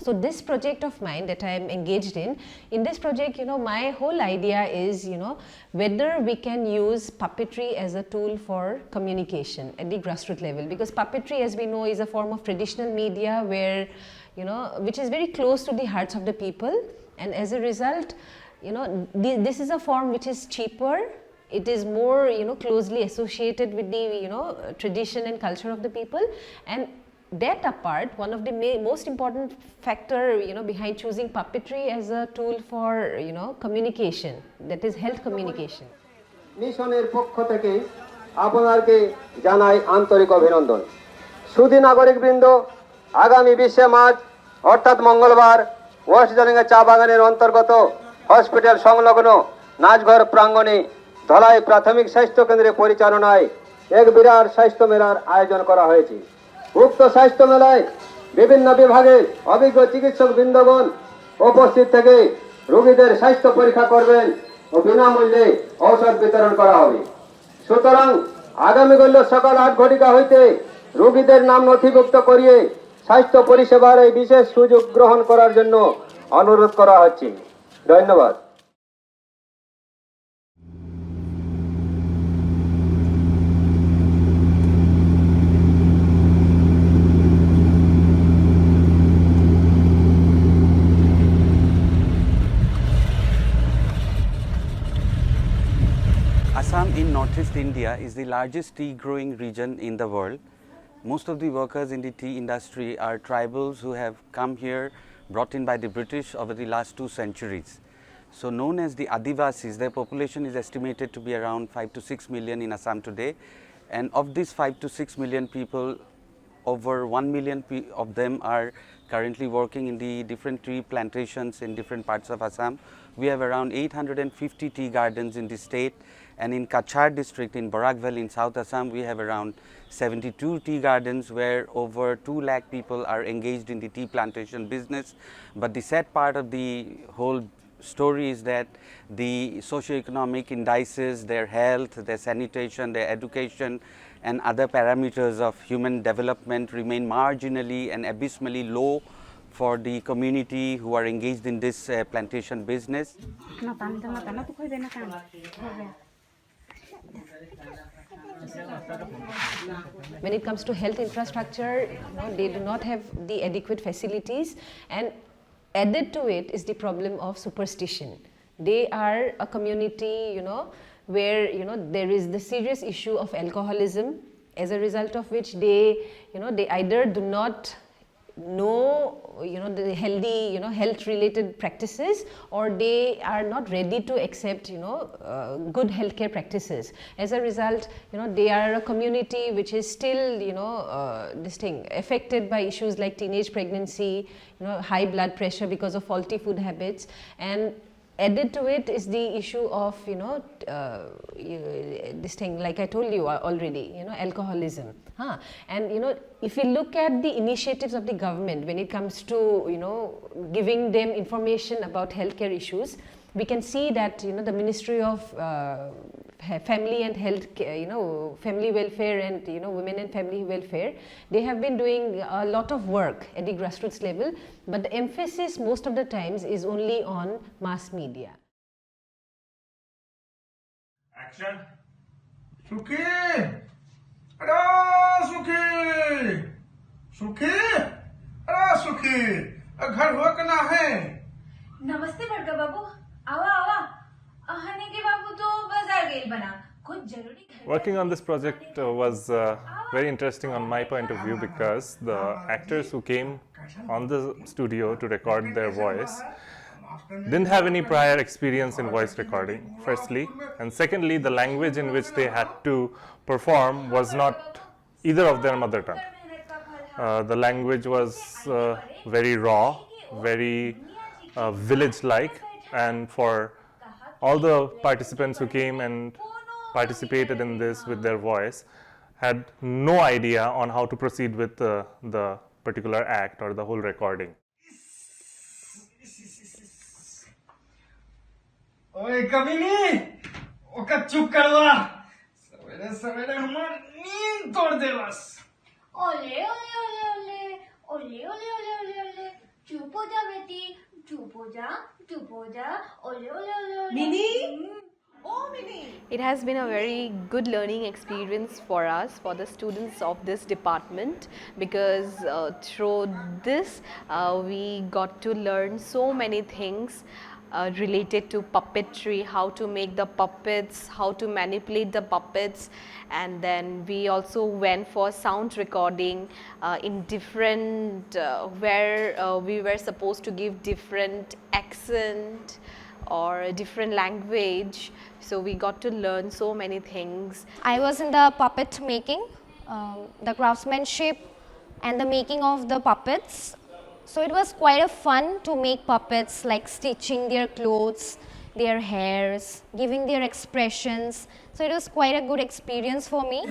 So this project of mine that I am engaged in this project, my whole idea is, whether we can use puppetry as a tool for communication at the grassroots level, because puppetry, as we know, is a form of traditional media where, which is very close to the hearts of the people, and as a result, this is a form which is cheaper. It is more, closely associated with the, tradition and culture of the people. And that apart, one of the most important factor, behind choosing puppetry as a tool for, communication, that is health communication. মিশনের পক্ষ থেকে আপনাকে জানাই আন্তরিক অভিনন্দন। সুধী নাগরিকবৃন্দ, আগামী 20 March অর্থাৎ মঙ্গলবার ওয়েস্ট জলিঙ্গা চা বাগানের অন্তর্গত হসপিটাল সংলগ্ন নাচঘর প্রাঙ্গণে ধলাই প্রাথমিক স্বাস্থ্য কেন্দ্রের পরিচালনায় এক বিরাট স্বাস্থ্য মেলার আয়োজন করা হয়েছে। উক্ত স্বাস্থ্য মেলায় বিভিন্ন বিভাগের অভিজ্ঞ চিকিৎসক বৃন্দগণ উপস্থিত থেকে রোগীদের স্বাস্থ্য পরীক্ষা করবেন ও বিনামূল্যে ঔষধ বিতরণ করা হবে। সুতরাং আগামীকাল সকাল 8 ঘটিকা হইতে রোগীদের নাম নথিভুক্ত করিয়ে স্বাস্থ্য পরিষেবার এই বিশেষ সুযোগ গ্রহণ করার জন্য অনুরোধ করা হচ্ছে। ধন্যবাদ। Assam in northeast India is the largest tea growing region in the world. Most of the workers in the tea industry are tribals who have come here, brought in by the British over the last 2 centuries. So known as the Adivasis, their population is estimated to be around 5 to 6 million in Assam today. And of these 5 to 6 million people, over 1 million of them are currently working in the different tea plantations in different parts of Assam. We have around 850 tea gardens in the state, and in Kachar district in Barak Valley in South Assam, we have around 72 tea gardens where over 2 lakh people are engaged in the tea plantation business. But the sad part of the whole story is that the socio-economic indices, their health, their sanitation, their education and other parameters of human development remain marginally and abysmally low for the community who are engaged in this plantation business. When it comes to health infrastructure, they do not have the adequate facilities, and added to it is the problem of superstition. They are a community, where there is the serious issue of alcoholism, as a result of which they either do not know the healthy health related practices, or they are not ready to accept good healthcare practices. As a result, they are a community which is still affected by issues like teenage pregnancy, high blood pressure because of faulty food habits, and added to it is the issue of like I told you already, alcoholism. And if we look at the initiatives of the government when it comes to giving them information about healthcare issues, we can see that the Ministry of Family and Health, Family Welfare and Women and Family Welfare, they have been doing a lot of work at the grassroots level, but the emphasis most of the times is only on mass media. Action. Suki! Ada Suki! Suki! Ada Suki! घर हुआ कना है? नमस्ते बड़का बाबू, आवा आवा। हने के बाबू तो बाजार गेल बना, कुछ जरूरी। Working on this project was very interesting on my point of view, because the actors who came on the studio to record their voice didn't have any prior experience in voice recording, firstly, and secondly, the language in which they had to perform was not either of their mother tongue. The language was very raw, very village-like, and for all the participants who came and participated in this with their voice had no idea on how to proceed with the particular act or the whole recording. ओए कमीनी, ओका चुप करवा। सवेरे सवेरे हमार नींद तोड़ दे बस। ओले ओले ओले ओले ओले ओले ओले ओले ओले चुप हो जा बेटी, चुप हो जा, चुप हो जा, ओले ओले ओले ओले। Mini It has been a very good learning experience for us, for the students of this department, because through this we got to learn so many things related to puppetry, how to make the puppets, how to manipulate the puppets, and then we also went for sound recording in different where we were supposed to give different accent or a different language. So we got to learn so many things. I was in the puppet making, the craftsmanship and the making of the puppets. So it was quite a fun to make puppets, like stitching their clothes, their hairs, giving their expressions. So it was quite a good experience for me.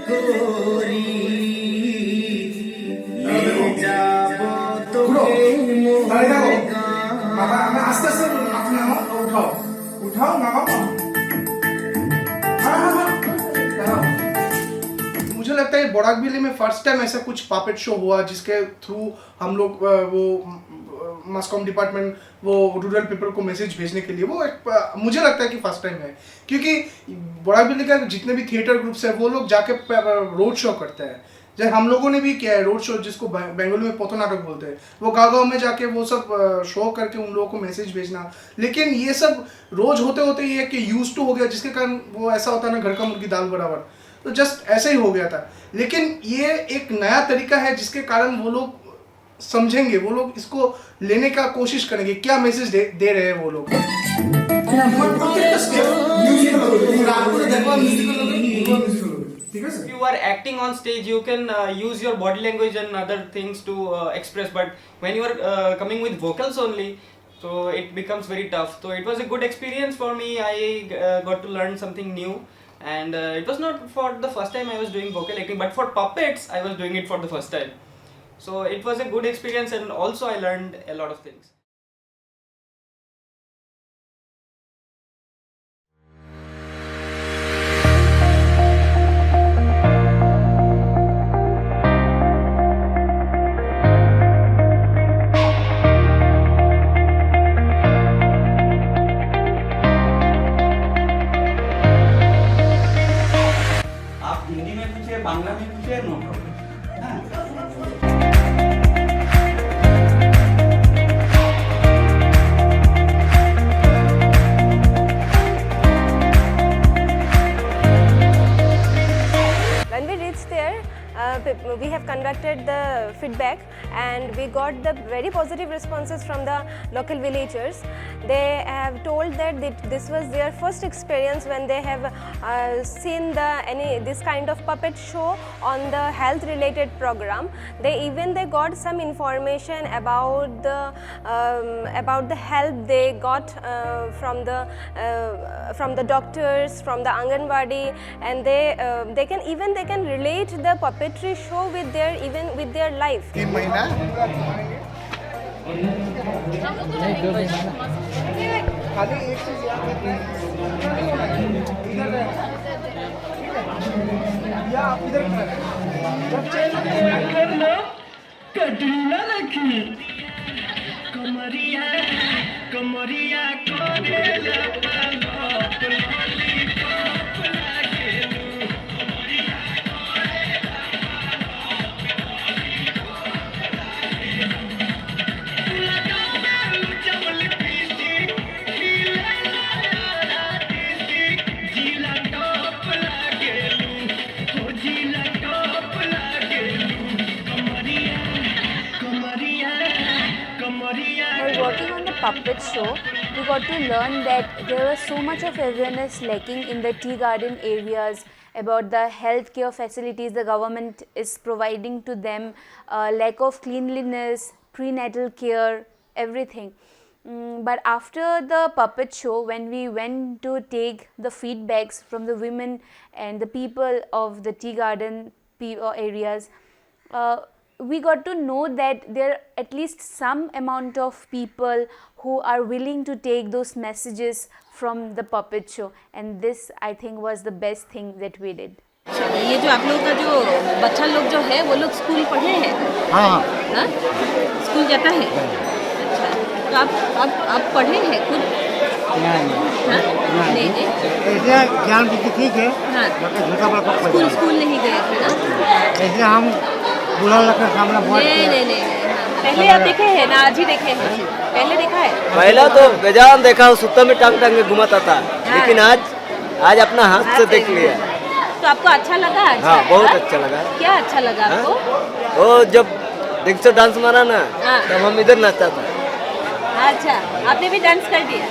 मुझे लगता है बोराकबिली में first time ऐसा कुछ puppet show हुआ जिसके through हम लोग वो मास कॉम डिपार्टमेंट वो रूरल पीपल को मैसेज भेजने के लिए वो एक मुझे लगता है कि फर्स्ट टाइम है, क्योंकि बोराकबिली का जितने भी थिएटर ग्रुप्स है वो लोग जाके रोड शो करते हैं। जैसे हम लोगों ने भी किया है रोड शो, जिसको बेंगलुरु में पोतो नाटक बोलते हैं। वो गाँव में जाके वो सब शो करके उन लोगों को मैसेज भेजना, लेकिन ये सब रोज होते होते ये कि यूज टू हो गया, जिसके कारण वो ऐसा होता है ना, घर का मुर्गी दाल बराबर, तो जस्ट ऐसे ही हो गया था। लेकिन ये एक नया तरीका है जिसके कारण वो लोग समझेंगे, वो लोग इसको लेने का कोशिश करेंगे, क्या मैसेज दे रहे हैं वो लोग। If you are acting on stage, you can use your body language and other things to express, but when you are coming with vocals only, so it becomes very tough. So it was a good experience for me. I got to learn something new, and it was not for the first time I was doing vocal acting, but for puppets I was doing it for the first time. So it was a good experience, and also I learned a lot of things. आप हिंदी में पूछिए, बांग्ला में पूछिए, no problem. When we reached there, we have conducted the feedback and we got the very positive responses from the local villagers. They have told that this was their first experience when they have seen this kind of puppet show on the health related program. They got some information about the help they got from the doctors, from the Anganwadi, and they can relate the puppetry show with their life. 3 महीना खाली एक चीज याद रखना या आप इधर जब चेंज करना कटरीना लकी कमरिया कमरिया कोरेला पालो लोली पाप लागे While working on the puppet show, we got to learn that there was so much of awareness lacking in the tea garden areas about the healthcare facilities the government is providing to them, lack of cleanliness, prenatal care, everything. But after the puppet show, when we went to take the feedbacks from the women and the people of the tea garden areas, we got to know that there are at least some amount of people who are willing to take those messages from the puppet show, and this I think was the best thing that we did. ये जो आप लोग का जो बच्चा लोग जो है वो लोग स्कूल पढ़े हैं? हाँ, स्कूल जाता है। तो आप पढ़े हैं खुद? हाँ? नहीं ऐसे ज्ञान बुद्धि ठीक है, हाँ। झूठा बड़ा स्कूल नहीं गए थे ना? ऐसे हम बुला लगकर सामने बहुत नहीं हाँ। पहले आप देखे हैं ना, आज ही देखे हैं? पहले देखा है? पहला तो बेजान देखा, सुत्ता में टांग टांग के घुमाता था, लेकिन आज अपना हाथ से देख लिया। तो आपको अच्छा लगा आज? हाँ, बहुत अच्छा लगा। क्या अच्छा लगा आपको? वो जब डिक्सो डांस मारा ना, हाँ। तब हम इधर नाचता था। अच्छा, आपने भी डांस कर दिया?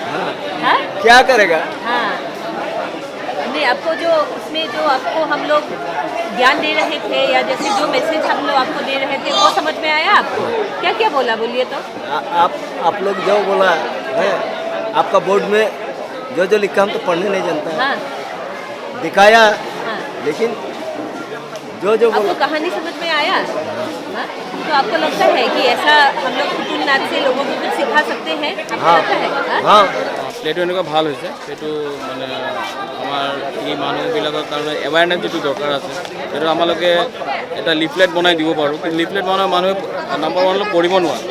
हाँ? क्या करेगा? हाँ। नहीं, आपको जो उसमें जो आपको हम लोग ज्ञान दे रहे थे, या जैसे जो मैसेज हम लोग आपको दे रहे थे, वो समझ में आया आपको? क्या क्या बोला, बोलिए तो। आप लोग जो बोला है, आपका बोर्ड में जो लिखा हम तो पढ़ने नहीं जानता है। हाँ। दिखाया, हाँ। लेकिन जो आपको कहानी समझ में आया? हाँ? तो आपको लगता है कि ऐसा हम लोग पुतुल नाच से लोगों को कुछ सिखा सकते हैं? आपको लगता है? हाँ? প্লেটো এনেকুৱা ভাল হৈছে, সেইটো মানে আমাৰ এই মানুহবিলাকৰ কাৰণে এৱাৰনেছ যিটো দৰকাৰ আছে, সেইটো আমালোকে এটা লিফলেট বনাই দিব পাৰোঁ। কিন্তু লিফলেট বনাই মানুহে নাম্বাৰ ওৱান পঢ়িব নোৱাৰে,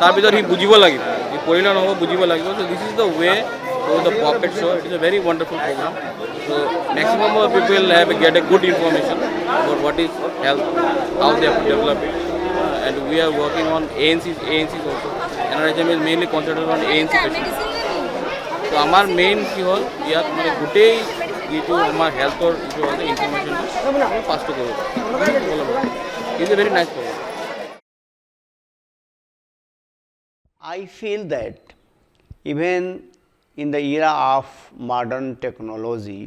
তাৰপিছত সি বুজিব লাগিব, সি পঢ়িলে নহ'ব, বুজিব লাগিব। So' this is the way to the puppet show'. It is a very wonderful program. So' maximum of people have get a good information about what is health, how they have to develop it. And we are working on ANCs also. NRHM is mainly concentrated on ANC patients. তো আমাৰ main কি হ'ল, ইয়াত মানে গোটেই যিটো আমাৰ হেল্থৰ যিটো আছে ইনফৰমেশ্যনটো পাছটো কৰিব পাৰোঁ। Is a very nice program. I feel that even in the era of modern technology,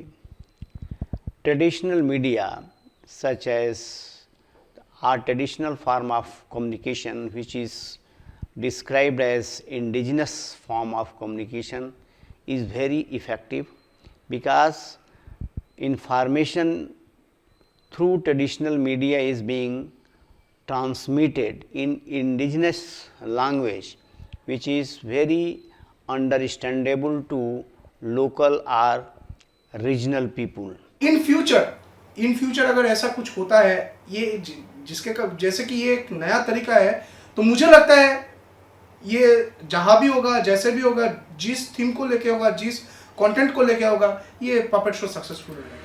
traditional media such as our traditional form of communication, which is described as indigenous form of communication, is very effective, because information through traditional media is being transmitted in indigenous language, which is very understandable to local or regional people. In future अगर ऐसा कुछ होता है, ये जैसे कि ये एक नया तरीका है, तो मुझे लगता है ये जहाँ भी होगा, जैसे भी होगा, जिस थीम को लेके होगा, जिस कंटेंट को लेके होगा, ये पपेट शो सक्सेसफुल होगा।